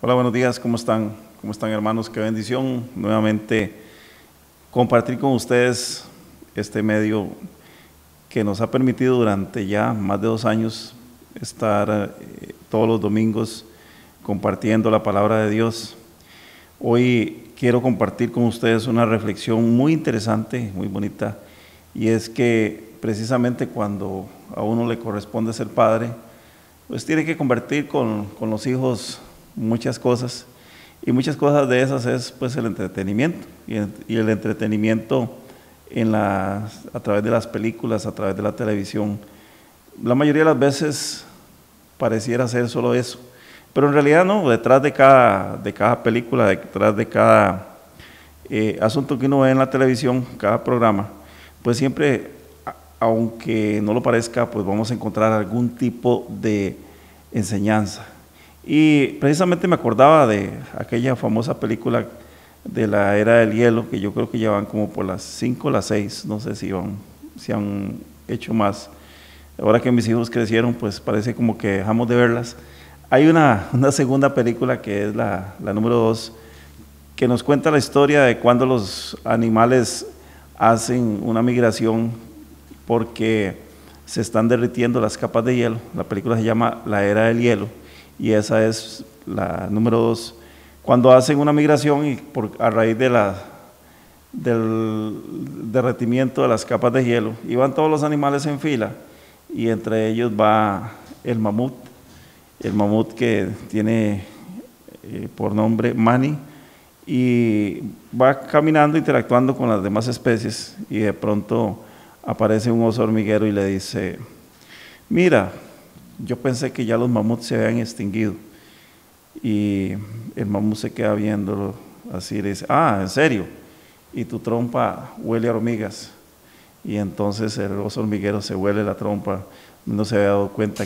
Hola, buenos días, ¿cómo están? ¿Cómo están, hermanos? Qué bendición nuevamente compartir con ustedes este medio que nos ha permitido durante ya más de 2 años estar todos los domingos compartiendo la palabra de Dios. Hoy quiero compartir con ustedes una reflexión muy interesante, muy bonita, y es que precisamente cuando a uno le corresponde ser padre, pues tiene que compartir con los hijos muchas cosas, y muchas cosas de esas es pues el entretenimiento, y el entretenimiento a través de las películas, a través de la televisión, la mayoría de las veces pareciera ser solo eso, pero en realidad no. Detrás de cada película, detrás de cada asunto que uno ve en la televisión, cada programa, pues siempre, aunque no lo parezca, pues vamos a encontrar algún tipo de enseñanza. Y precisamente me acordaba de aquella famosa película de la Era del Hielo, que yo creo que ya van como por las 5 o las 6, no sé si han hecho más. Ahora que mis hijos crecieron, pues parece como que dejamos de verlas. Hay una segunda película que es la número 2, que nos cuenta la historia de cuando los animales hacen una migración porque se están derritiendo las capas de hielo. La película se llama La Era del Hielo y esa es la número 2. Cuando hacen una migración y a raíz del derretimiento de las capas de hielo, y van todos los animales en fila, y entre ellos va el mamut que tiene por nombre Manny, y va caminando, interactuando con las demás especies, y de pronto aparece un oso hormiguero y le dice: mira, yo pensé que ya los mamuts se habían extinguido. Y el mamut se queda viéndolo así y le dice: ah, ¿en serio? Y tu trompa huele a hormigas. Y entonces el oso hormiguero se huele la trompa, no se había dado cuenta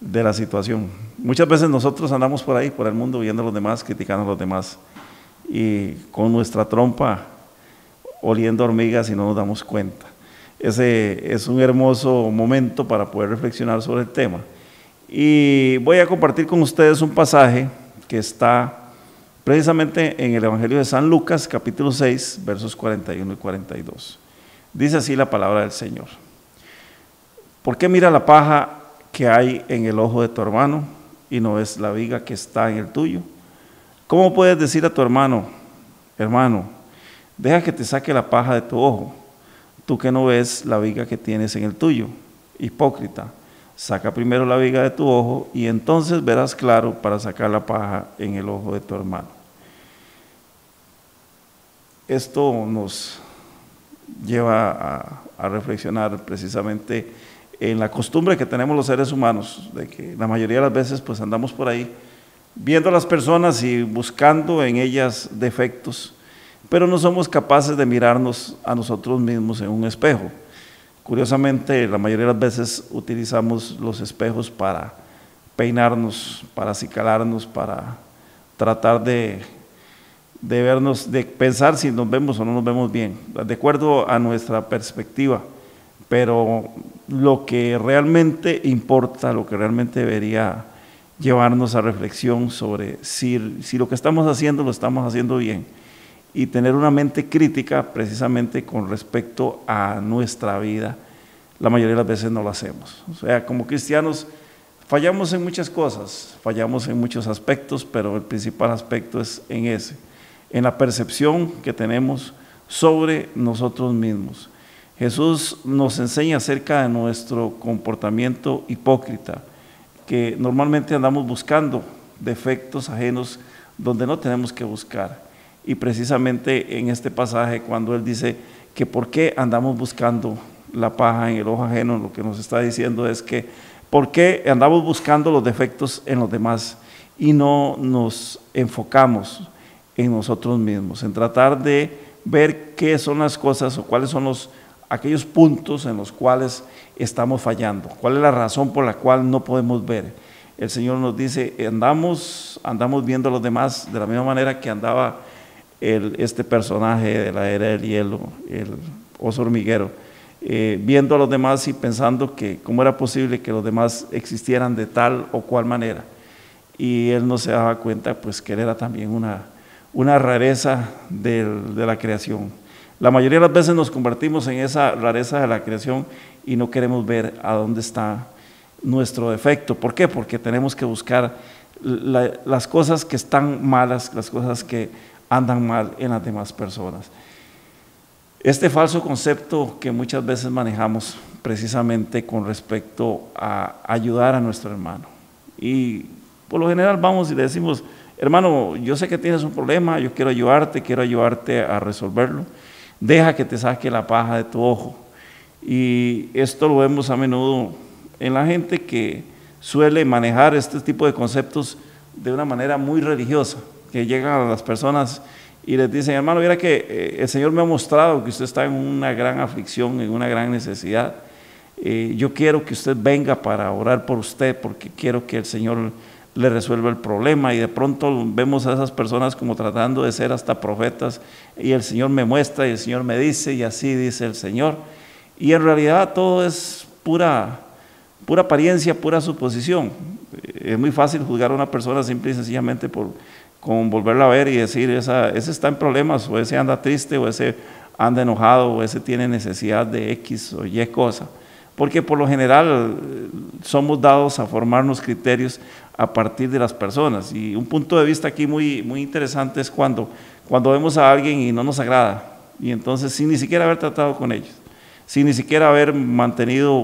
de la situación. Muchas veces nosotros andamos por ahí, por el mundo, viendo a los demás, criticando a los demás, y con nuestra trompa oliendo hormigas y no nos damos cuenta. Ese es un hermoso momento para poder reflexionar sobre el tema. Y voy a compartir con ustedes un pasaje que está precisamente en el Evangelio de San Lucas, capítulo 6, versos 41 y 42. Dice así la palabra del Señor: ¿por qué mira la paja que hay en el ojo de tu hermano y no ves la viga que está en el tuyo? ¿Cómo puedes decir a tu hermano: hermano, deja que te saque la paja de tu ojo, tú que no ves la viga que tienes en el tuyo? Hipócrita, saca primero la viga de tu ojo y entonces verás claro para sacar la paja en el ojo de tu hermano. Esto nos lleva a reflexionar precisamente en la costumbre que tenemos los seres humanos, de que la mayoría de las veces pues andamos por ahí viendo a las personas y buscando en ellas defectos, pero no somos capaces de mirarnos a nosotros mismos en un espejo. Curiosamente, la mayoría de las veces utilizamos los espejos para peinarnos, para acicalarnos, para tratar de vernos, de pensar si nos vemos o no nos vemos bien, de acuerdo a nuestra perspectiva. Pero lo que realmente importa, lo que realmente debería llevarnos a reflexión sobre si lo que estamos haciendo lo estamos haciendo bien, y tener una mente crítica precisamente con respecto a nuestra vida, la mayoría de las veces no lo hacemos. O sea, como cristianos fallamos en muchas cosas, fallamos en muchos aspectos, pero el principal aspecto es en la percepción que tenemos sobre nosotros mismos. Jesús nos enseña acerca de nuestro comportamiento hipócrita, que normalmente andamos buscando defectos ajenos donde no tenemos que buscar. Y precisamente en este pasaje, cuando Él dice que por qué andamos buscando la paja en el ojo ajeno, lo que nos está diciendo es que por qué andamos buscando los defectos en los demás y no nos enfocamos en nosotros mismos, en tratar de ver qué son las cosas o cuáles son aquellos puntos en los cuales estamos fallando, cuál es la razón por la cual no podemos ver. El Señor nos dice: andamos viendo a los demás de la misma manera que andaba este personaje de la Era del Hielo, el oso hormiguero, viendo a los demás y pensando que cómo era posible que los demás existieran de tal o cual manera. y él no se daba cuenta pues que él era también una rareza de la creación. La mayoría de las veces nos convertimos en esa rareza de la creación y no queremos ver a dónde está nuestro defecto. ¿Por qué? Porque tenemos que buscar las cosas que están malas, las cosas que andan mal en las demás personas. Este falso concepto que muchas veces manejamos precisamente con respecto a ayudar a nuestro hermano. Y por lo general vamos y le decimos, hermano, yo sé que tienes un problema, yo quiero ayudarte a resolverlo. Deja que te saque la paja de tu ojo. Y esto lo vemos a menudo en la gente que suele manejar este tipo de conceptos de una manera muy religiosa, que llegan a las personas y les dicen, hermano, mira que el Señor me ha mostrado que usted está en una gran aflicción, en una gran necesidad. Yo quiero que usted venga para orar por usted porque quiero que el Señor le resuelva el problema. Y de pronto vemos a esas personas como tratando de ser hasta profetas, y el Señor me muestra y el Señor me dice y así dice el Señor. Y en realidad todo es pura apariencia, pura suposición. Es muy fácil juzgar a una persona simple y sencillamente con volverla a ver y decir, ese está en problemas, o ese anda triste, o ese anda enojado, o ese tiene necesidad de X o Y cosa. Porque por lo general somos dados a formarnos criterios a partir de las personas. Y un punto de vista aquí muy interesante es cuando vemos a alguien y no nos agrada, y entonces sin ni siquiera haber tratado con ellos, sin ni siquiera haber mantenido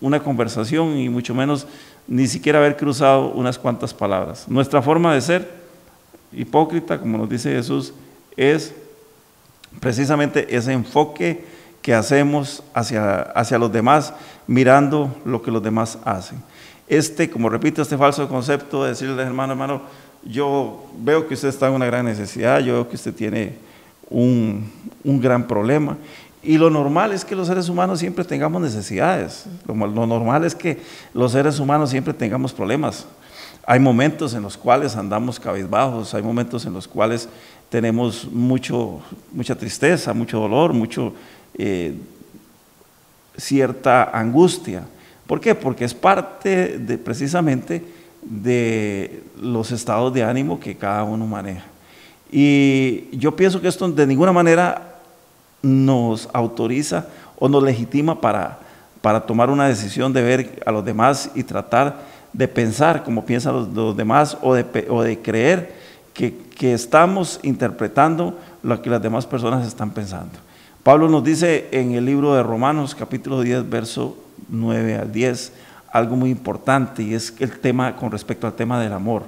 una conversación, y mucho menos ni siquiera haber cruzado unas cuantas palabras. Nuestra forma de ser hipócrita, como nos dice Jesús, es precisamente ese enfoque que hacemos hacia los demás, mirando lo que los demás hacen. Como repito, este falso concepto de decirle, hermano, yo veo que usted está en una gran necesidad, yo veo que usted tiene un gran problema, y lo normal es que los seres humanos siempre tengamos necesidades, lo normal es que los seres humanos siempre tengamos problemas. Hay momentos en los cuales andamos cabizbajos, hay momentos en los cuales tenemos mucha tristeza, mucho dolor, cierta angustia. ¿Por qué? Porque es parte precisamente de los estados de ánimo que cada uno maneja. Y yo pienso que esto de ninguna manera nos autoriza o nos legitima para tomar una decisión de ver a los demás y tratar de pensar como piensan los demás, o de creer que estamos interpretando lo que las demás personas están pensando. Pablo nos dice en el libro de Romanos, capítulo 10, verso 9 al 10, algo muy importante, y es el tema con respecto al tema del amor.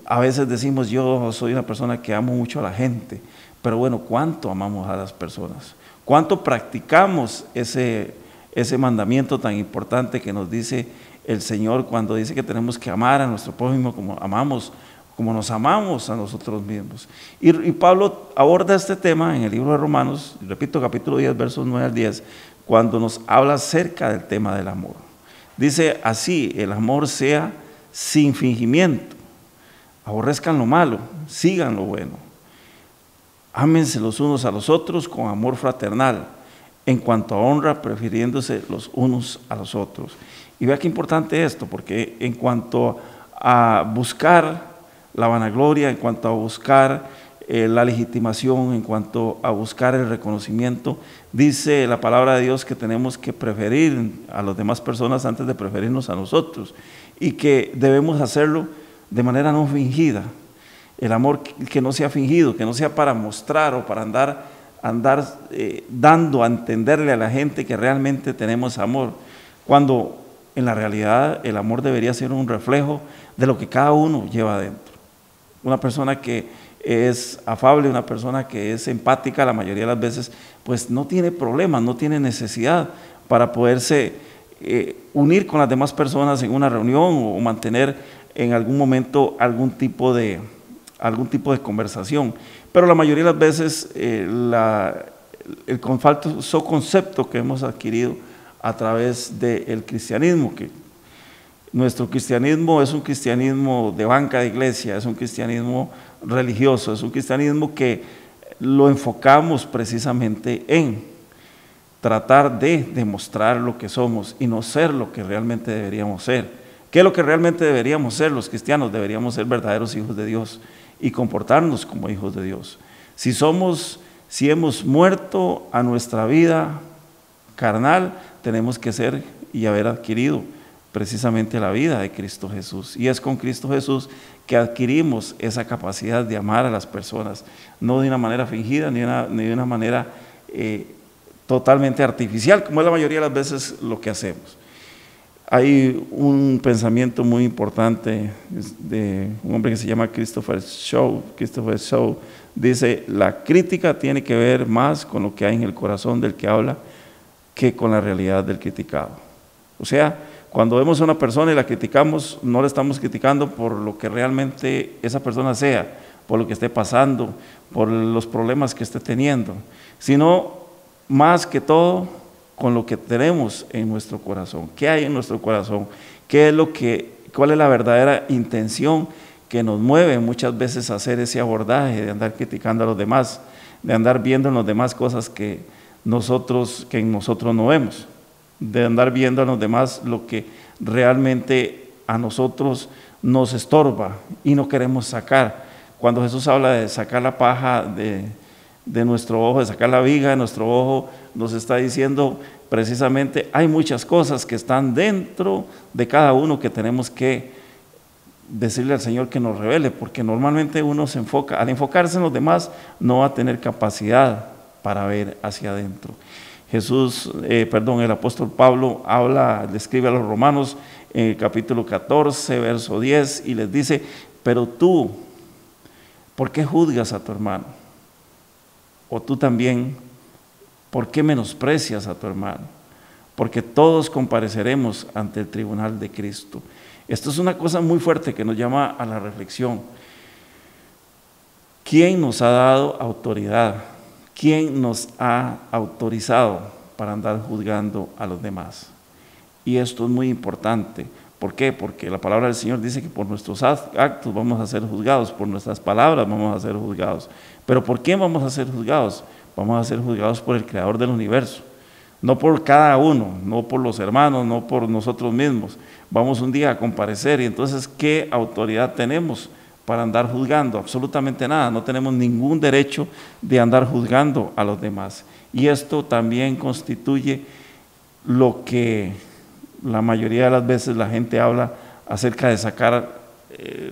A veces decimos, yo soy una persona que amo mucho a la gente, pero bueno, ¿cuánto amamos a las personas? ¿Cuánto practicamos ese mandamiento tan importante que nos dice el Señor cuando dice que tenemos que amar a nuestro prójimo como nos amamos a nosotros mismos? Y Pablo aborda este tema en el libro de Romanos, repito, capítulo 10, versos 9 al 10, cuando nos habla acerca del tema del amor. Dice así: el amor sea sin fingimiento, aborrezcan lo malo, sigan lo bueno, ámense los unos a los otros con amor fraternal, en cuanto a honra, prefiriéndose los unos a los otros. Y vea qué importante esto, porque en cuanto a buscar la vanagloria, en cuanto a buscar la legitimación, en cuanto a buscar el reconocimiento, dice la palabra de Dios que tenemos que preferir a las demás personas antes de preferirnos a nosotros, y que debemos hacerlo de manera no fingida. El amor que no sea fingido, que no sea para mostrar o para andar dando a entenderle a la gente que realmente tenemos amor, cuando en la realidad el amor debería ser un reflejo de lo que cada uno lleva adentro. Una persona que es afable, una persona que es empática, la mayoría de las veces pues no tiene problemas, no tiene necesidad para poderse unir con las demás personas en una reunión, o mantener en algún momento algún tipo de conversación. Pero la mayoría de las veces el falso concepto que hemos adquirido a través del cristianismo, que nuestro cristianismo es un cristianismo de banca de iglesia, es un cristianismo religioso, es un cristianismo que lo enfocamos precisamente en tratar de demostrar lo que somos y no ser lo que realmente deberíamos ser. ¿Qué es lo que realmente deberíamos ser los cristianos? Deberíamos ser verdaderos hijos de Dios y comportarnos como hijos de Dios. Si hemos muerto a nuestra vida carnal, tenemos que ser y haber adquirido precisamente la vida de Cristo Jesús. Y es con Cristo Jesús que adquirimos esa capacidad de amar a las personas, no de una manera fingida, ni de una manera totalmente artificial, como es la mayoría de las veces lo que hacemos. Hay un pensamiento muy importante de un hombre que se llama Christopher Shaw. Christopher Shaw dice: la crítica tiene que ver más con lo que hay en el corazón del que habla que con la realidad del criticado. O sea, cuando vemos a una persona y la criticamos, no la estamos criticando por lo que realmente esa persona sea, por lo que esté pasando, por los problemas que esté teniendo, sino más que todo con lo que tenemos en nuestro corazón. ¿Qué hay en nuestro corazón? ¿Cuál es la verdadera intención que nos mueve muchas veces a hacer ese abordaje de andar criticando a los demás, de andar viendo en los demás cosas que en nosotros no vemos, de andar viendo en los demás lo que realmente a nosotros nos estorba y no queremos sacar? Cuando Jesús habla de sacar la paja de nuestro ojo, de sacar la viga de nuestro ojo, nos está diciendo precisamente hay muchas cosas que están dentro de cada uno que tenemos que decirle al Señor que nos revele, porque normalmente uno se enfoca, al enfocarse en los demás no va a tener capacidad para ver hacia adentro. El apóstol Pablo le escribe a los romanos en el capítulo 14, verso 10, y les dice: pero tú, ¿por qué juzgas a tu hermano? O tú también, ¿por qué menosprecias a tu hermano? Porque todos compareceremos ante el tribunal de Cristo. Esto es una cosa muy fuerte que nos llama a la reflexión. ¿Quién nos ha dado autoridad? ¿Quién nos ha autorizado para andar juzgando a los demás? Y esto es muy importante. ¿Por qué? Porque la palabra del Señor dice que por nuestros actos vamos a ser juzgados, por nuestras palabras vamos a ser juzgados. ¿Pero por quién vamos a ser juzgados? Vamos a ser juzgados por el Creador del universo, no por cada uno, no por los hermanos, no por nosotros mismos. Vamos un día a comparecer y entonces, ¿qué autoridad tenemos para andar juzgando? Absolutamente nada, no tenemos ningún derecho de andar juzgando a los demás. Y esto también constituye lo que la mayoría de las veces la gente habla acerca de sacar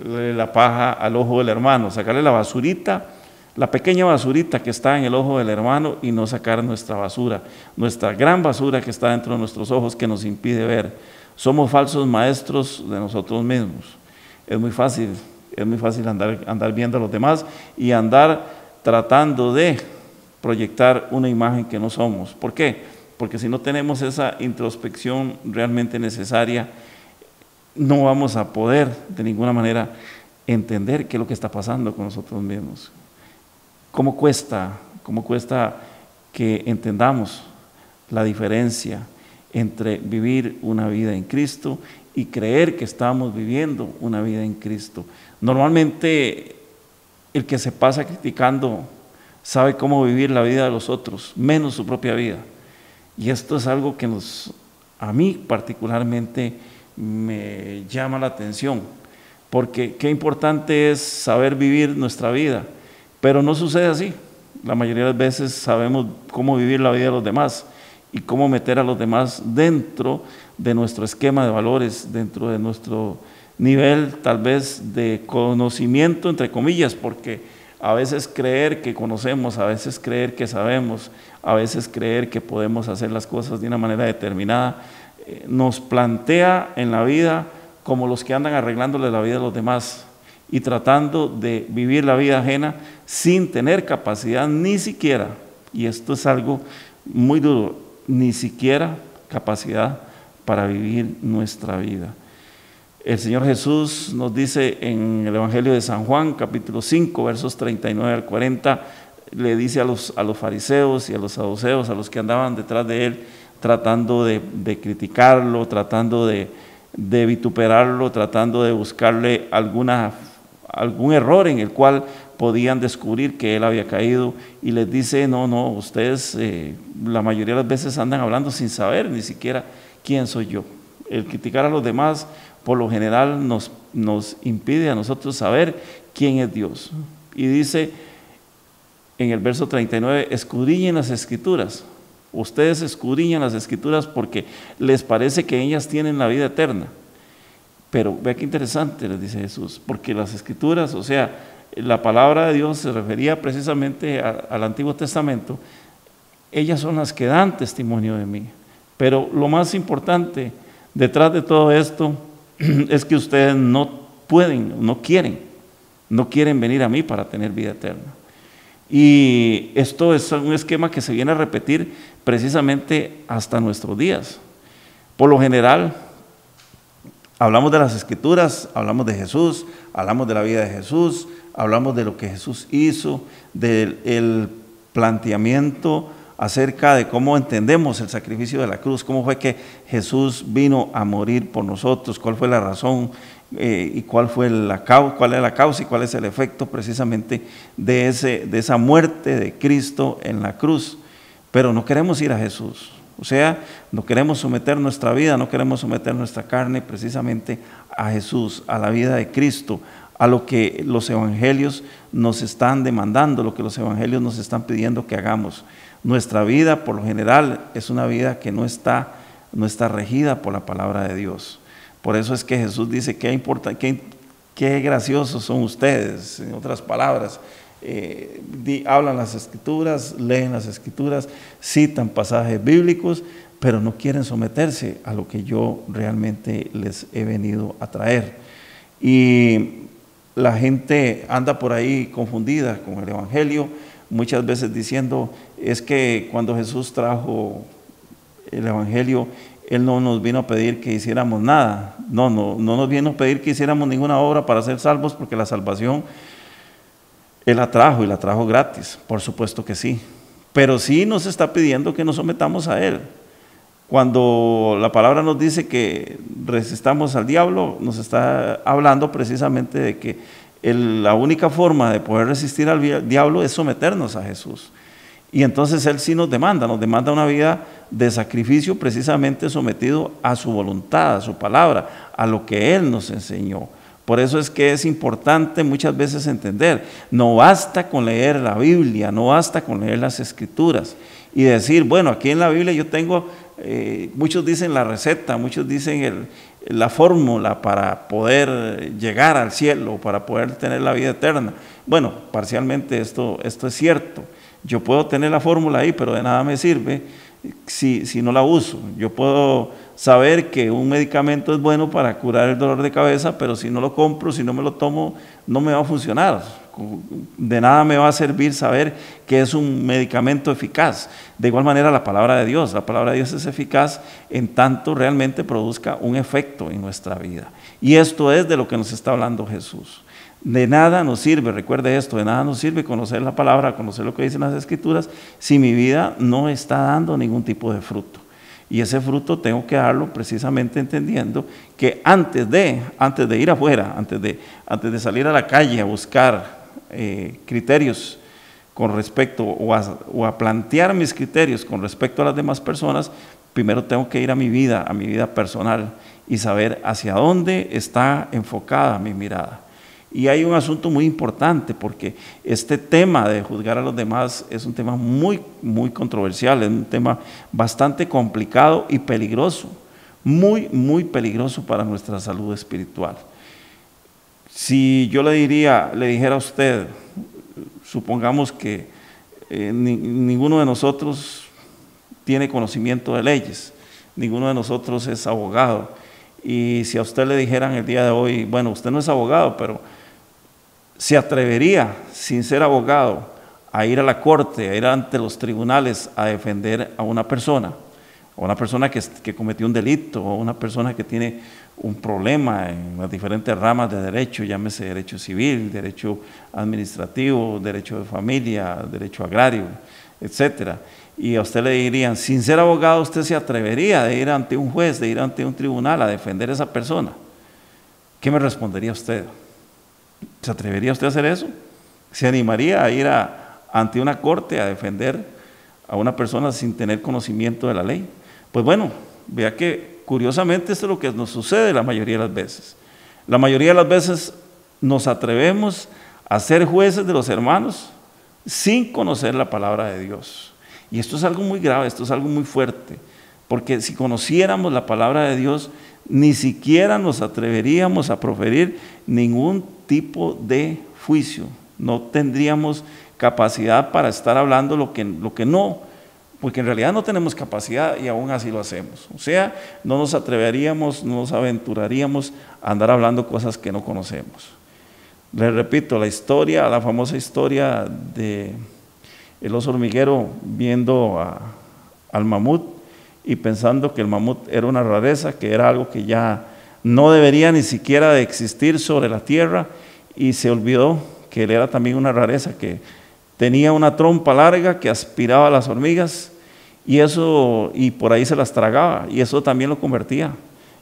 la paja al ojo del hermano, sacarle la basurita, la pequeña basurita que está en el ojo del hermano y no sacar nuestra basura, nuestra gran basura que está dentro de nuestros ojos que nos impide ver. Somos falsos maestros de nosotros mismos. Es muy fácil andar viendo a los demás y andar tratando de proyectar una imagen que no somos. ¿Por qué? Porque si no tenemos esa introspección realmente necesaria, no vamos a poder de ninguna manera entender qué es lo que está pasando con nosotros mismos. ¿Cómo cuesta que entendamos la diferencia entre vivir una vida en Cristo y creer que estamos viviendo una vida en Cristo? Normalmente el que se pasa criticando sabe cómo vivir la vida de los otros, menos su propia vida. Y esto es algo que a mí particularmente me llama la atención, porque qué importante es saber vivir nuestra vida, pero no sucede así. La mayoría de las veces sabemos cómo vivir la vida de los demás y cómo meter a los demás dentro de nuestro esquema de valores, dentro de nuestro nivel tal vez de conocimiento, entre comillas, porque a veces creer que conocemos, a veces creer que sabemos, a veces creer que podemos hacer las cosas de una manera determinada, nos plantea en la vida como los que andan arreglándole la vida a los demás y tratando de vivir la vida ajena sin tener capacidad ni siquiera, y esto es algo muy duro, ni siquiera capacidad para vivir nuestra vida. El Señor Jesús nos dice en el Evangelio de San Juan, capítulo 5, versos 39 al 40, le dice a los fariseos y a los saduceos, a los que andaban detrás de él, tratando de criticarlo, tratando de vituperarlo, tratando de buscarle algún error en el cual podían descubrir que él había caído, y les dice: no, ustedes la mayoría de las veces andan hablando sin saber ni siquiera quién soy yo. El criticar a los demás por lo general nos impide a nosotros saber quién es Dios. Y dice en el verso 39, escudriñen las Escrituras. Ustedes escudriñan las Escrituras porque les parece que ellas tienen la vida eterna. Pero vea qué interesante, les dice Jesús, porque las Escrituras, o sea, la palabra de Dios se refería precisamente al Antiguo Testamento, ellas son las que dan testimonio de mí. Pero lo más importante detrás de todo esto es que ustedes no pueden, no quieren venir a mí para tener vida eterna. Y esto es un esquema que se viene a repetir precisamente hasta nuestros días. Por lo general, hablamos de las Escrituras, hablamos de Jesús, hablamos de la vida de Jesús, hablamos de lo que Jesús hizo, del planteamiento acerca de cómo entendemos el sacrificio de la cruz, cómo fue que Jesús vino a morir por nosotros, cuál fue la razón y cuál es la causa y cuál es el efecto precisamente de esa muerte de Cristo en la cruz. Pero no queremos ir a Jesús, o sea, no queremos someter nuestra vida, no queremos someter nuestra carne precisamente a Jesús, a la vida de Cristo, a lo que los evangelios nos están demandando, lo que los evangelios nos están pidiendo que hagamos. Nuestra vida, por lo general, es una vida que no está regida por la palabra de Dios. Por eso es que Jesús dice, qué graciosos son ustedes. En otras palabras, hablan las Escrituras, leen las Escrituras, citan pasajes bíblicos, pero no quieren someterse a lo que yo realmente les he venido a traer. Y la gente anda por ahí confundida con el Evangelio, muchas veces diciendo, es que cuando Jesús trajo el Evangelio, Él no nos vino a pedir que hiciéramos nada, no nos vino a pedir que hiciéramos ninguna obra para ser salvos, porque la salvación Él la trajo y la trajo gratis, por supuesto que sí, pero sí nos está pidiendo que nos sometamos a Él. Cuando la palabra nos dice que resistamos al diablo, nos está hablando precisamente de que la única forma de poder resistir al diablo es someternos a Jesús. Y entonces Él sí nos demanda una vida de sacrificio, precisamente sometido a su voluntad, a su palabra, a lo que Él nos enseñó. Por eso es que es importante muchas veces entender, no basta con leer la Biblia, no basta con leer las Escrituras y decir, bueno, aquí en la Biblia yo tengo, muchos dicen la receta, muchos dicen la fórmula para poder llegar al cielo, para poder tener la vida eterna. Bueno, parcialmente esto es cierto. Yo puedo tener la fórmula ahí, pero de nada me sirve si no la uso. Yo puedo saber que un medicamento es bueno para curar el dolor de cabeza, pero si no lo compro, si no me lo tomo, no me va a funcionar. De nada me va a servir saber que es un medicamento eficaz. De igual manera la palabra de Dios es eficaz en tanto realmente produzca un efecto en nuestra vida. Y esto es de lo que nos está hablando Jesús. De nada nos sirve, recuerde esto, de nada nos sirve conocer la palabra, conocer lo que dicen las Escrituras, si mi vida no está dando ningún tipo de fruto. Y ese fruto tengo que darlo precisamente entendiendo que antes de ir afuera, antes de salir a la calle a buscar criterios con respecto o a plantear mis criterios con respecto a las demás personas, primero tengo que ir a mi vida personal y saber hacia dónde está enfocada mi mirada. Y hay un asunto muy importante, porque este tema de juzgar a los demás es un tema muy, muy controversial, es un tema bastante complicado y peligroso, muy, muy peligroso para nuestra salud espiritual. Si yo le dijera a usted, supongamos que ninguno de nosotros tiene conocimiento de leyes, ninguno de nosotros es abogado, y si a usted le dijeran el día de hoy, bueno, usted no es abogado, pero ¿se atrevería, sin ser abogado, a ir a la corte, a ir ante los tribunales a defender a una persona que cometió un delito, o una persona que tiene un problema en las diferentes ramas de derecho, llámese derecho civil, derecho administrativo, derecho de familia, derecho agrario, etcétera? Y a usted le dirían, sin ser abogado, ¿usted se atrevería de ir ante un juez, de ir ante un tribunal a defender a esa persona? ¿Qué me respondería usted? ¿Se atrevería usted a hacer eso? ¿Se animaría a ir ante una corte a defender a una persona sin tener conocimiento de la ley? Pues bueno, vea que curiosamente esto es lo que nos sucede la mayoría de las veces. La mayoría de las veces nos atrevemos a ser jueces de los hermanos sin conocer la palabra de Dios. Y esto es algo muy grave, esto es algo muy fuerte, porque si conociéramos la palabra de Dios, ni siquiera nos atreveríamos a proferir ningún tipo de juicio. No tendríamos capacidad para estar hablando lo que no, porque en realidad no tenemos capacidad y aún así lo hacemos. O sea, no nos atreveríamos, no nos aventuraríamos a andar hablando cosas que no conocemos. Les repito, la famosa historia de el oso hormiguero viendo al mamut y pensando que el mamut era una rareza, que era algo que ya no debería ni siquiera de existir sobre la tierra, y se olvidó que él era también una rareza, que tenía una trompa larga que aspiraba a las hormigas y por ahí se las tragaba, y eso también lo convertía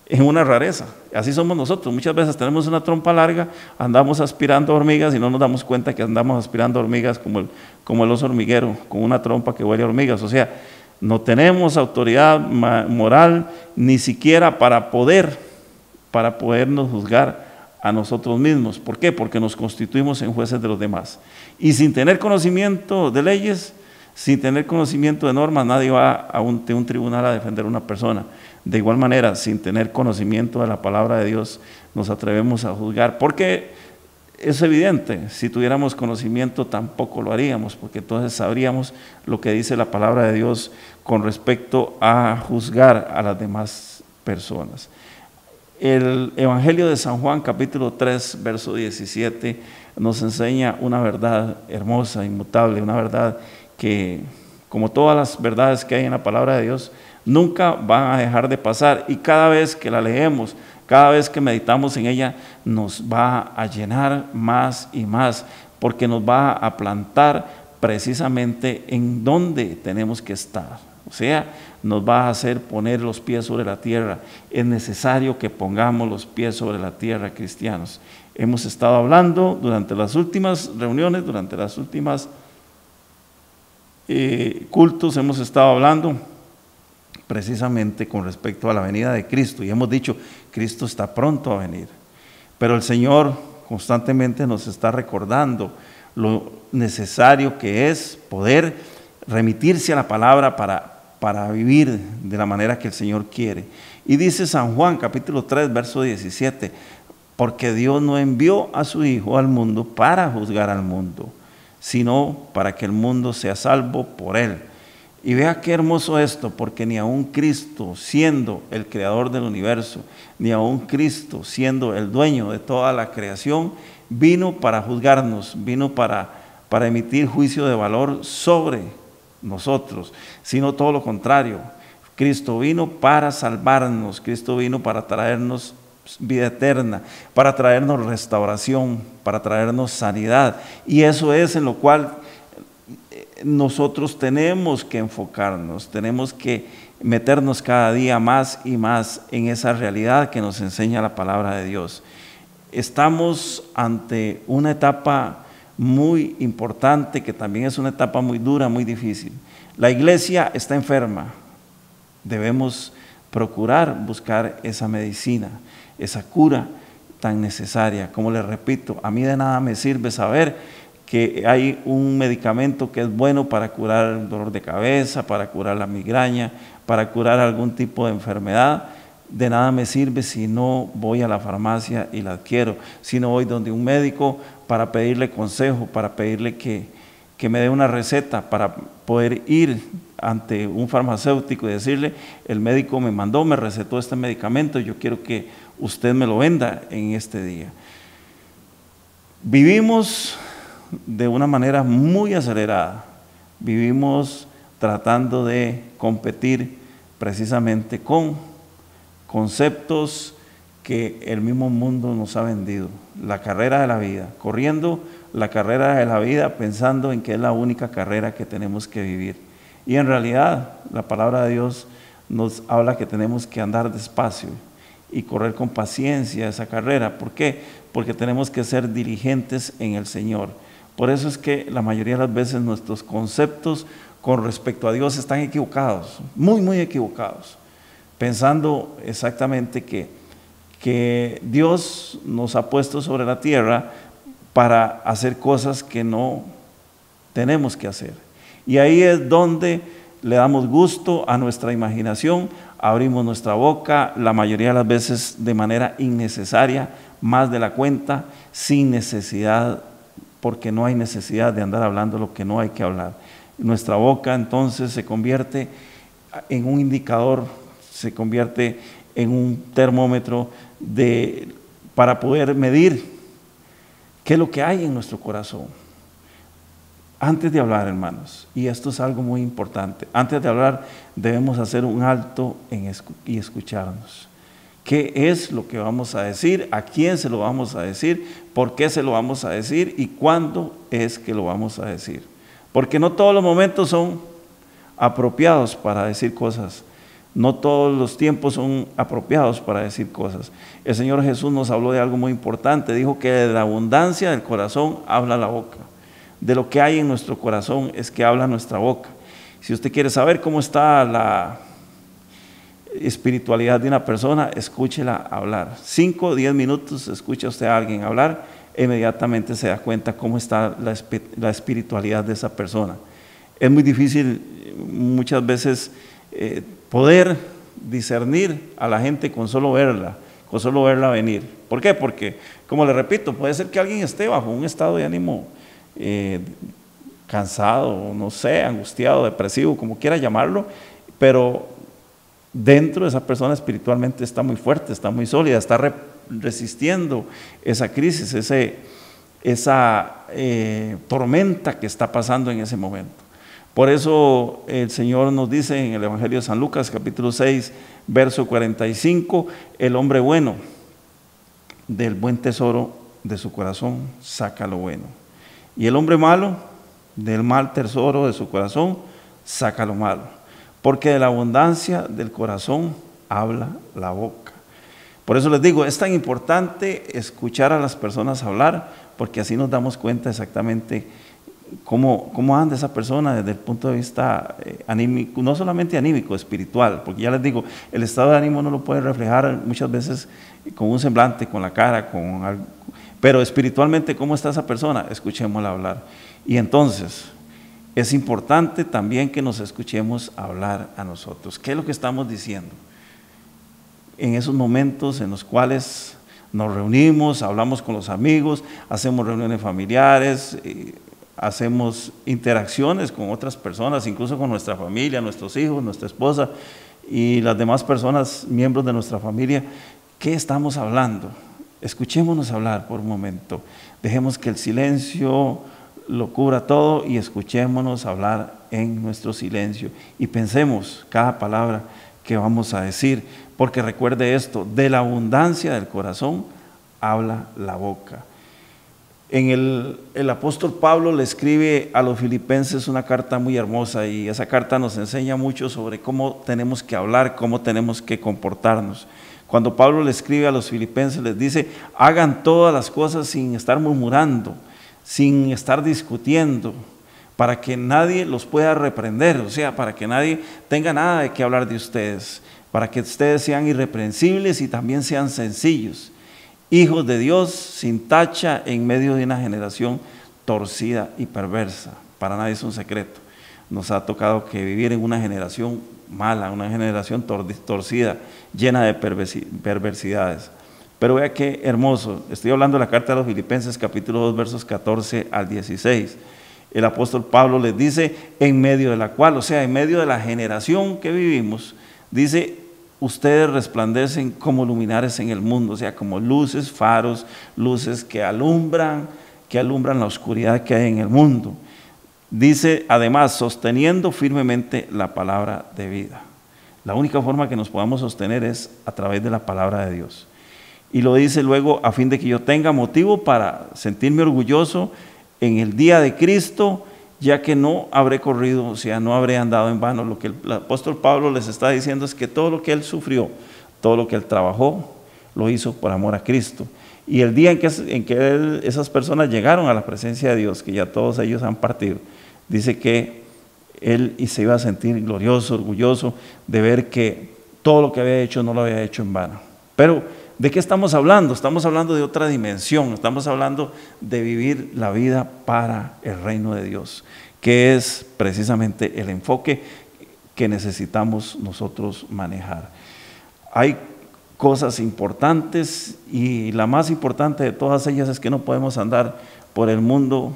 en una rareza. Así somos nosotros, muchas veces tenemos una trompa larga, andamos aspirando hormigas y no nos damos cuenta que andamos aspirando hormigas como el oso hormiguero, con una trompa que huele a hormigas. O sea, no tenemos autoridad moral ni siquiera para podernos juzgar a nosotros mismos. ¿Por qué? Porque nos constituimos en jueces de los demás. Y sin tener conocimiento de leyes, sin tener conocimiento de normas, nadie va ante un tribunal a defender a una persona. De igual manera, sin tener conocimiento de la palabra de Dios, nos atrevemos a juzgar, porque es evidente, si tuviéramos conocimiento tampoco lo haríamos, porque entonces sabríamos lo que dice la palabra de Dios con respecto a juzgar a las demás personas. El Evangelio de San Juan, capítulo 3, verso 17, nos enseña una verdad hermosa, inmutable, una verdad que, como todas las verdades que hay en la palabra de Dios, nunca van a dejar de pasar, y cada vez que la leemos, cada vez que meditamos en ella, nos va a llenar más y más, porque nos va a plantar precisamente en donde tenemos que estar. O sea, nos va a hacer poner los pies sobre la tierra. Es necesario que pongamos los pies sobre la tierra, cristianos. Hemos estado hablando durante las últimas reuniones, durante las últimas cultos, hemos estado hablando precisamente con respecto a la venida de Cristo, y hemos dicho, Cristo está pronto a venir, pero el Señor constantemente nos está recordando lo necesario que es poder remitirse a la palabra para vivir de la manera que el Señor quiere. Y dice San Juan capítulo 3 verso 17, porque Dios no envió a su Hijo al mundo para juzgar al mundo, sino para que el mundo sea salvo por él. Y vea qué hermoso esto, porque ni aun Cristo, siendo el creador del universo, ni aun Cristo, siendo el dueño de toda la creación, vino para juzgarnos, vino para emitir juicio de valor sobre nosotros, sino todo lo contrario. Cristo vino para salvarnos, Cristo vino para traernos vida eterna, para traernos restauración, para traernos sanidad, y eso es en lo cual nosotros tenemos que enfocarnos, tenemos que meternos cada día más y más en esa realidad que nos enseña la palabra de Dios. Estamos ante una etapa muy importante, que también es una etapa muy dura, muy difícil. La iglesia está enferma, debemos procurar buscar esa medicina, esa cura tan necesaria. Como les repito, a mí de nada me sirve saber que hay un medicamento que es bueno para curar el dolor de cabeza, para curar la migraña, para curar algún tipo de enfermedad. De nada me sirve si no voy a la farmacia y la adquiero, si no voy donde un médico para pedirle consejo, para pedirle que me dé una receta, para poder ir ante un farmacéutico y decirle, el médico me mandó, me recetó este medicamento, yo quiero que usted me lo venda en este día. Vivimos de una manera muy acelerada, vivimos tratando de competir precisamente con conceptos que el mismo mundo nos ha vendido, la carrera de la vida, corriendo la carrera de la vida pensando en que es la única carrera que tenemos que vivir, y en realidad la palabra de Dios nos habla que tenemos que andar despacio y correr con paciencia esa carrera. ¿Por qué? Porque tenemos que ser diligentes en el Señor. Por eso es que la mayoría de las veces nuestros conceptos con respecto a Dios están equivocados, muy, muy equivocados. pensando exactamente que Dios nos ha puesto sobre la tierra para hacer cosas que no tenemos que hacer. Y ahí es donde le damos gusto a nuestra imaginación, abrimos nuestra boca, la mayoría de las veces de manera innecesaria, más de la cuenta, sin necesidad, porque no hay necesidad de andar hablando lo que no hay que hablar. Nuestra boca entonces se convierte en un indicador, se convierte en un termómetro para poder medir qué es lo que hay en nuestro corazón. Antes de hablar, hermanos, y esto es algo muy importante, antes de hablar debemos hacer un alto y escucharnos. ¿Qué es lo que vamos a decir? ¿A quién se lo vamos a decir? ¿Por qué se lo vamos a decir? ¿Y cuándo es que lo vamos a decir? Porque no todos los momentos son apropiados para decir cosas. No todos los tiempos son apropiados para decir cosas. El Señor Jesús nos habló de algo muy importante. Dijo que de la abundancia del corazón habla la boca. De lo que hay en nuestro corazón es que habla nuestra boca. Si usted quiere saber cómo está la espiritualidad de una persona, escúchela hablar. 5 o 10 minutos escucha usted a alguien hablar, inmediatamente se da cuenta cómo está la espiritualidad de esa persona. Es muy difícil muchas veces poder discernir a la gente con solo verla venir. ¿Por qué? Porque, como le repito, puede ser que alguien esté bajo un estado de ánimo cansado, no sé, angustiado, depresivo, como quiera llamarlo, pero dentro de esa persona espiritualmente está muy fuerte, está muy sólida, está resistiendo esa crisis, esa tormenta que está pasando en ese momento. Por eso el Señor nos dice en el Evangelio de San Lucas, capítulo 6, verso 45, el hombre bueno del buen tesoro de su corazón saca lo bueno. Y el hombre malo, del mal tesoro de su corazón, saca lo malo. Porque de la abundancia del corazón habla la boca. Por eso les digo, es tan importante escuchar a las personas hablar, porque así nos damos cuenta exactamente cómo anda esa persona desde el punto de vista anímico, no solamente anímico, espiritual. Porque ya les digo, el estado de ánimo no lo puede reflejar muchas veces con un semblante, con la cara, con algo. Pero espiritualmente, ¿cómo está esa persona? Escuchémosla hablar. Y entonces, es importante también que nos escuchemos hablar a nosotros. ¿Qué es lo que estamos diciendo? En esos momentos en los cuales nos reunimos, hablamos con los amigos, hacemos reuniones familiares, hacemos interacciones con otras personas, incluso con nuestra familia, nuestros hijos, nuestra esposa y las demás personas, miembros de nuestra familia. ¿Qué estamos hablando? Escuchémonos hablar por un momento. Dejemos que el silencio lo cubra todo y escuchémonos hablar en nuestro silencio. Y pensemos cada palabra que vamos a decir, porque recuerde esto, de la abundancia del corazón habla la boca. El apóstol Pablo le escribe a los filipenses una carta muy hermosa y esa carta nos enseña mucho sobre cómo tenemos que hablar, cómo tenemos que comportarnos. Cuando Pablo le escribe a los filipenses, les dice, hagan todas las cosas sin estar murmurando, sin estar discutiendo, para que nadie los pueda reprender, o sea, para que nadie tenga nada de qué hablar de ustedes, para que ustedes sean irreprensibles y también sean sencillos, hijos de Dios sin tacha en medio de una generación torcida y perversa. Para nadie es un secreto. Nos ha tocado que vivir en una generación mala, una generación torcida, llena de perversidades. Pero vea qué hermoso, estoy hablando de la carta de los Filipenses, capítulo 2, versos 14 al 16. El apóstol Pablo les dice, en medio de la cual, o sea, en medio de la generación que vivimos, dice, ustedes resplandecen como luminares en el mundo, o sea, como luces, faros, luces que alumbran la oscuridad que hay en el mundo. Dice, además, sosteniendo firmemente la palabra de vida. La única forma que nos podamos sostener es a través de la palabra de Dios. Y lo dice luego, a fin de que yo tenga motivo para sentirme orgulloso en el día de Cristo, ya que no habré corrido, o sea, no habré andado en vano. Lo que el apóstol Pablo les está diciendo es que todo lo que él sufrió, todo lo que él trabajó, lo hizo por amor a Cristo. Y el día en que esas personas llegaron a la presencia de Dios, que ya todos ellos han partido, dice que él se iba a sentir glorioso, orgulloso de ver que todo lo que había hecho no lo había hecho en vano. Pero, ¿de qué estamos hablando? Estamos hablando de otra dimensión, estamos hablando de vivir la vida para el reino de Dios, que es precisamente el enfoque que necesitamos nosotros manejar. Hay cosas importantes y la más importante de todas ellas es que no podemos andar por el mundo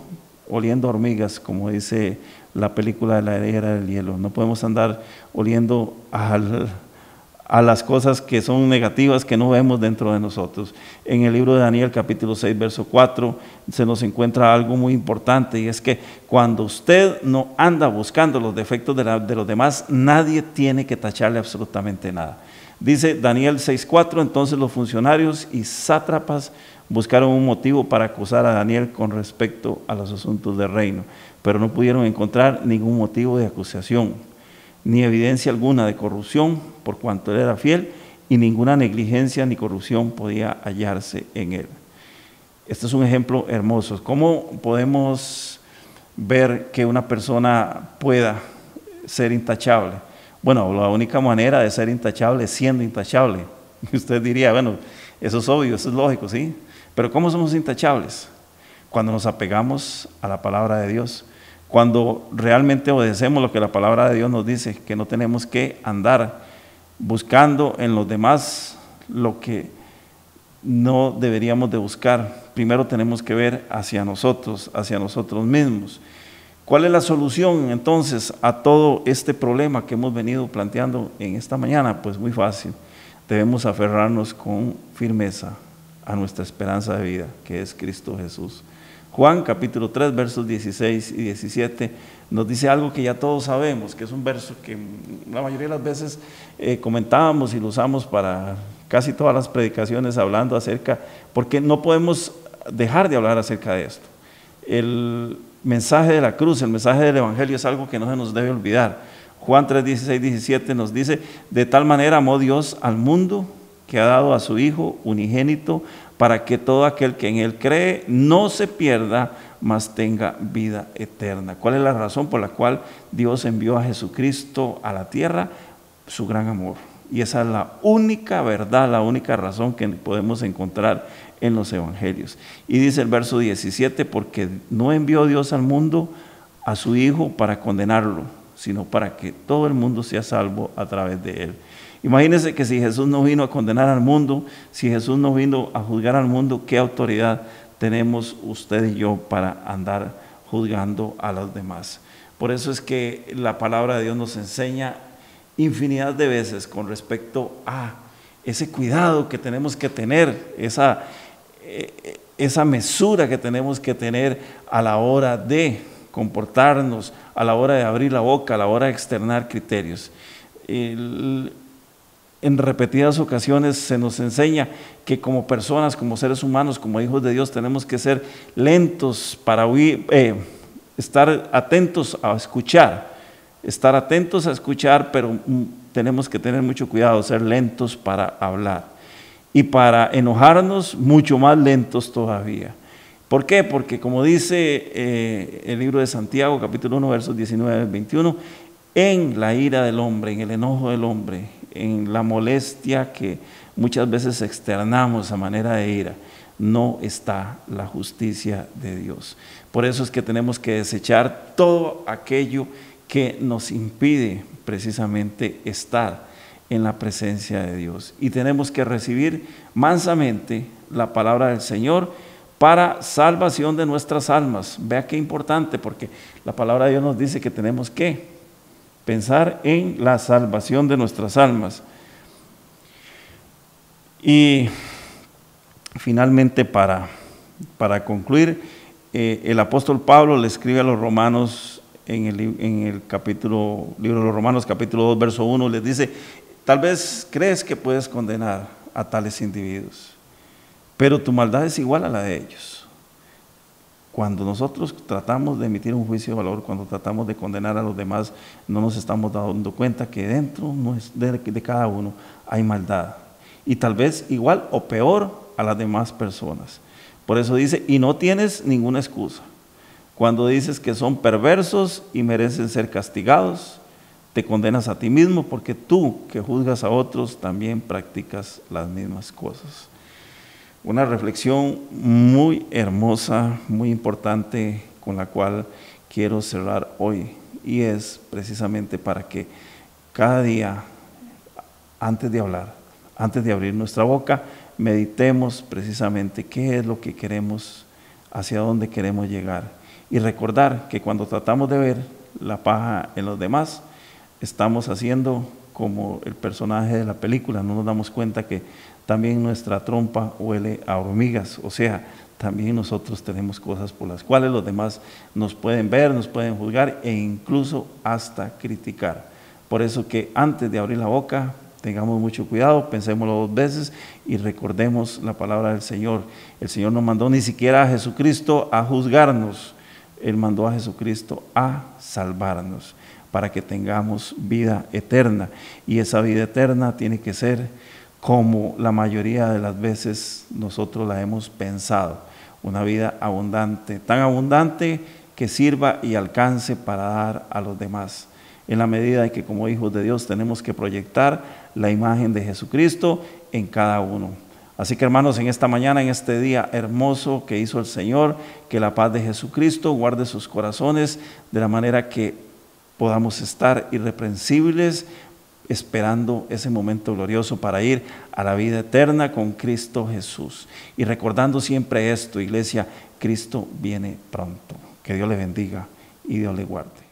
oliendo hormigas, como dice la película de la Era del Hielo. No podemos andar oliendo a las cosas que son negativas que no vemos dentro de nosotros. En el libro de Daniel capítulo 6 verso 4 se nos encuentra algo muy importante, y es que cuando usted no anda buscando los defectos de los demás, nadie tiene que tacharle absolutamente nada. Dice Daniel 6:4, entonces los funcionarios y sátrapas buscaron un motivo para acusar a Daniel con respecto a los asuntos del reino, pero no pudieron encontrar ningún motivo de acusación, ni evidencia alguna de corrupción, por cuanto él era fiel, y ninguna negligencia ni corrupción podía hallarse en él. Este es un ejemplo hermoso. ¿Cómo podemos ver que una persona pueda ser intachable? Bueno, la única manera de ser intachable es siendo intachable. Usted diría, bueno, eso es obvio, eso es lógico, ¿sí? Pero ¿cómo somos intachables? Cuando nos apegamos a la palabra de Dios, cuando realmente obedecemos lo que la palabra de Dios nos dice, que no tenemos que andar buscando en los demás lo que no deberíamos de buscar. Primero tenemos que ver hacia nosotros mismos. ¿Cuál es la solución entonces a todo este problema que hemos venido planteando en esta mañana? Pues muy fácil, debemos aferrarnos con firmeza a nuestra esperanza de vida, que es Cristo Jesús. Juan capítulo 3 versos 16 y 17 nos dice algo que ya todos sabemos, que es un verso que la mayoría de las veces comentábamos y lo usamos para casi todas las predicaciones, hablando acerca, porque no podemos dejar de hablar acerca de esto. El mensaje de la cruz, el mensaje del evangelio es algo que no se nos debe olvidar. Juan 3, 16, 17 nos dice: de tal manera amó Dios al mundo que ha dado a su Hijo unigénito, para que todo aquel que en Él cree no se pierda, mas tenga vida eterna. ¿Cuál es la razón por la cual Dios envió a Jesucristo a la tierra? Su gran amor. Y esa es la única verdad, la única razón que podemos encontrar en los evangelios. Y dice el verso 17, porque no envió Dios al mundo a su Hijo para condenarlo, sino para que todo el mundo sea salvo a través de Él. Imagínense que si Jesús no vino a condenar al mundo, si Jesús no vino a juzgar al mundo, ¿qué autoridad tenemos usted y yo para andar juzgando a los demás? Por eso es que la palabra de Dios nos enseña infinidad de veces con respecto a ese cuidado que tenemos que tener, esa mesura que tenemos que tener a la hora de comportarnos, a la hora de abrir la boca, a la hora de externar criterios. En repetidas ocasiones se nos enseña que como personas, como seres humanos, como hijos de Dios, tenemos que ser lentos para oír, estar atentos a escuchar, pero tenemos que tener mucho cuidado, ser lentos para hablar. Y para enojarnos, mucho más lentos todavía. ¿Por qué? Porque como dice el libro de Santiago, capítulo 1, versos 19 al 21, en la ira del hombre, en el enojo del hombre, en la molestia que muchas veces externamos a manera de ira, no está la justicia de Dios. Por eso es que tenemos que desechar todo aquello que nos impide precisamente estar en la presencia de Dios. Y tenemos que recibir mansamente la palabra del Señor para salvación de nuestras almas. Vea qué importante, porque la palabra de Dios nos dice que tenemos que pensar en la salvación de nuestras almas. Y finalmente, para concluir, el apóstol Pablo le escribe a los romanos en el libro de los Romanos capítulo 2 verso 1, les dice: tal vez crees que puedes condenar a tales individuos, pero tu maldad es igual a la de ellos. Cuando nosotros tratamos de emitir un juicio de valor, cuando tratamos de condenar a los demás, no nos estamos dando cuenta que dentro de cada uno hay maldad, y tal vez igual o peor a las demás personas. Por eso dice: y no tienes ninguna excusa. Cuando dices que son perversos y merecen ser castigados, te condenas a ti mismo, porque tú que juzgas a otros también practicas las mismas cosas. Una reflexión muy hermosa, muy importante, con la cual quiero cerrar hoy, y es precisamente para que cada día, antes de hablar, antes de abrir nuestra boca, meditemos precisamente qué es lo que queremos, hacia dónde queremos llegar, y recordar que cuando tratamos de ver la paja en los demás, estamos haciendo como el personaje de la película, no nos damos cuenta que también nuestra trompa huele a hormigas, o sea, también nosotros tenemos cosas por las cuales los demás nos pueden ver, nos pueden juzgar e incluso hasta criticar. Por eso que antes de abrir la boca, tengamos mucho cuidado, pensémoslo 2 veces y recordemos la palabra del Señor. El Señor no mandó ni siquiera a Jesucristo a juzgarnos, Él mandó a Jesucristo a salvarnos, para que tengamos vida eterna. Y esa vida eterna tiene que ser como la mayoría de las veces nosotros la hemos pensado, una vida abundante, tan abundante que sirva y alcance para dar a los demás, en la medida de que como hijos de Dios tenemos que proyectar la imagen de Jesucristo en cada uno. Así que hermanos, en esta mañana, en este día hermoso que hizo el Señor, que la paz de Jesucristo guarde sus corazones de la manera que podamos estar irreprensibles, esperando ese momento glorioso para ir a la vida eterna con Cristo Jesús. Y recordando siempre esto, iglesia, Cristo viene pronto. Que Dios le bendiga y Dios le guarde.